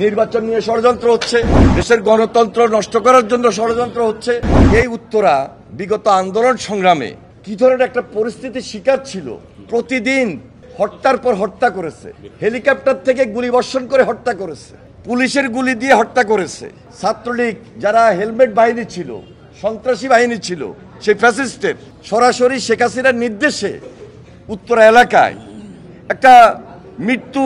নির্বাচন নিয়ে ষড়যন্ত্র হচ্ছে, দেশের গণতন্ত্র নষ্ট করার জন্য ষড়যন্ত্র হচ্ছে। এই উত্তরা বিগত আন্দোলন সংগ্রামে কি ধরনের একটা পরিস্থিতির শিকার ছিল। প্রতিদিন হত্যার পর হত্যা করেছে, হেলিকপ্টার থেকে গুলিবর্ষণ করে হত্যা করেছে, পুলিশের গুলি দিয়ে হত্যা করেছে। ছাত্রলীগ যারা হেলমেট বাহিনী ছিল, সন্ত্রাসী বাহিনী ছিল, সেই ফ্যাসিস্টের সরাসরি শেখ হাসিনার নির্দেশে উত্তরা এলাকায় একটা মৃত্যু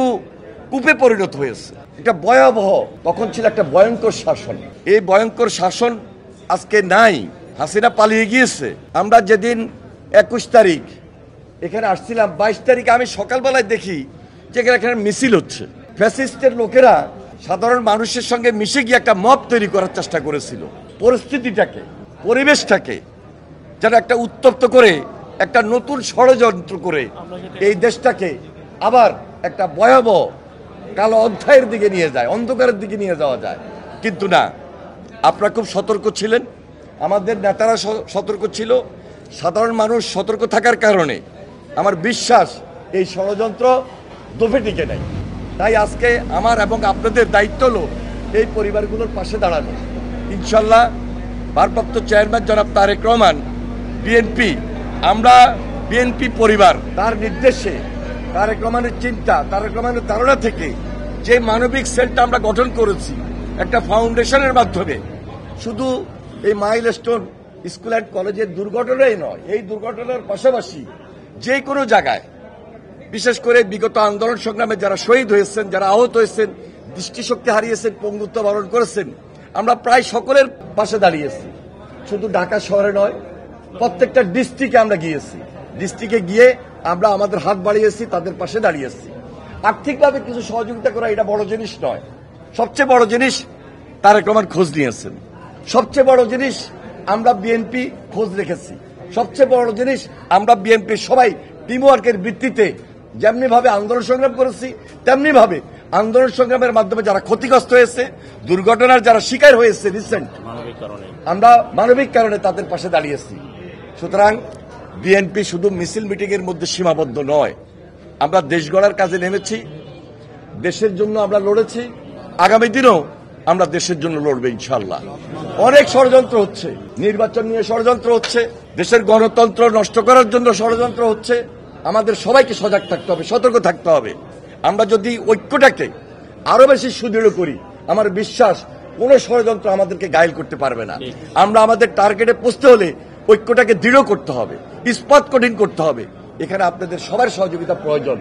কূপে পরিণত হয়েছে। এটা ভয়াবহ, তখন ছিল একটা ভয়ঙ্কর শাসন। এই ভয়ঙ্কর শাসন আজকে নাই, হাসিনা পালিয়ে গিয়েছে। আমরা যেদিন 21 তারিখ এখানে আসছিলাম, 22 তারিখে আমি সকালবেলায় দেখি যে এখানে মিছিল হচ্ছে। ফ্যাসিস্টের লোকেরা সাধারণ মানুষের সঙ্গে মিশে গিয়ে একটা মব তৈরি করার চেষ্টা করেছিল। পরিস্থিতিটাকে, পরিবেশটাকে যেন একটা উত্তপ্ত করে, একটা নতুন ষড়যন্ত্র করে এই দেশটাকে আবার একটা ভয়াবহ কালো অধ্যায়ের দিকে নিয়ে যায়, অন্ধকারের দিকে নিয়ে যাওয়া যায়। কিন্তু না, আপনারা খুব সতর্ক ছিলেন, আমাদের নেতারা সতর্ক ছিল, সাধারণ মানুষ সতর্ক থাকার কারণে আমার বিশ্বাস এই ষড়যন্ত্র দফে টিকে নেই। তাই আজকে আমার এবং আপনাদের দায়িত্ব হলো এই পরিবারগুলোর পাশে দাঁড়ানো। ইনশাল্লাহ ভারপ্রাপ্ত চেয়ারম্যান জনাব তারেক রহমান, বিএনপি, আমরা বিএনপি পরিবার, তার নির্দেশে, তারেক রহমানের চিন্তা, তারেক রহমানের ধারণা থেকে যে মানবিক সেলটা আমরা গঠন করেছি একটা ফাউন্ডেশনের মাধ্যমে, শুধু এই মাইলস্টোন স্কুল অ্যান্ড কলেজের দুর্ঘটনাই নয়, এই দুর্ঘটনার পাশাপাশি যে কোনো জায়গায়, বিশেষ করে বিগত আন্দোলন সংগ্রামে যারা শহীদ হয়েছেন, যারা আহত হয়েছেন, দৃষ্টিশক্তি হারিয়েছেন, পঙ্গুত্ব বরণ করেছেন, আমরা প্রায় সকলের পাশে দাঁড়িয়েছি। শুধু ঢাকা শহরে নয়, প্রত্যেকটা ডিস্ট্রিক্টে আমরা গিয়েছি। ডিস্ট্রিক্টে গিয়ে আমরা আমাদের হাত বাড়িয়েছি, তাদের পাশে দাঁড়িয়েছি। আর্থিকভাবে কিছু সহযোগিতা করা এটা বড় জিনিস নয়। সবচেয়ে বড় জিনিস তারেক রহমান খোঁজ নিয়েছেন। সবচেয়ে বড় জিনিস আমরা বিএনপি খোঁজ রেখেছি। সবচেয়ে বড় জিনিস আমরা বিএনপি সবাই টিমওয়ার্কের ভিত্তিতে যেমনি ভাবে আন্দোলন সংগ্রাম করেছি, তেমনি ভাবে আন্দোলন সংগ্রামের মাধ্যমে যারা ক্ষতিগ্রস্ত হয়েছে, দুর্ঘটনার যারা শিকার হয়েছে রিসেন্ট, আমরা মানবিক কারণে তাদের পাশে দাঁড়িয়েছি। সুতরাং বিএনপি শুধু মিছিল মিটিং এর মধ্যে সীমাবদ্ধ নয়, আমরা দেশ গড়ার কাজে নেমেছি, দেশের জন্য আমরা লড়েছি, আগামী দিনেও আমরা দেশের জন্য লড়বে ইনশাল্লাহ। অনেক ষড়যন্ত্র হচ্ছে, নির্বাচন নিয়ে ষড়যন্ত্র হচ্ছে, দেশের গণতন্ত্র নষ্ট করার জন্য ষড়যন্ত্র হচ্ছে। আমাদের সবাইকে সজাগ থাকতে হবে, সতর্ক থাকতে হবে। আমরা যদি ঐক্যটাকে আরো বেশি সুদৃঢ় করি, আমার বিশ্বাস কোন ষড়যন্ত্র আমাদেরকে ঘায়েল করতে পারবে না। আমরা আমাদের টার্গেটে পৌঁছতে হলে ঐক্যটাকে দৃঢ় করতে হবে, ইস্পাত কঠিন করতে হবে। এখানে আপনাদের সবার সহযোগিতা প্রয়োজন।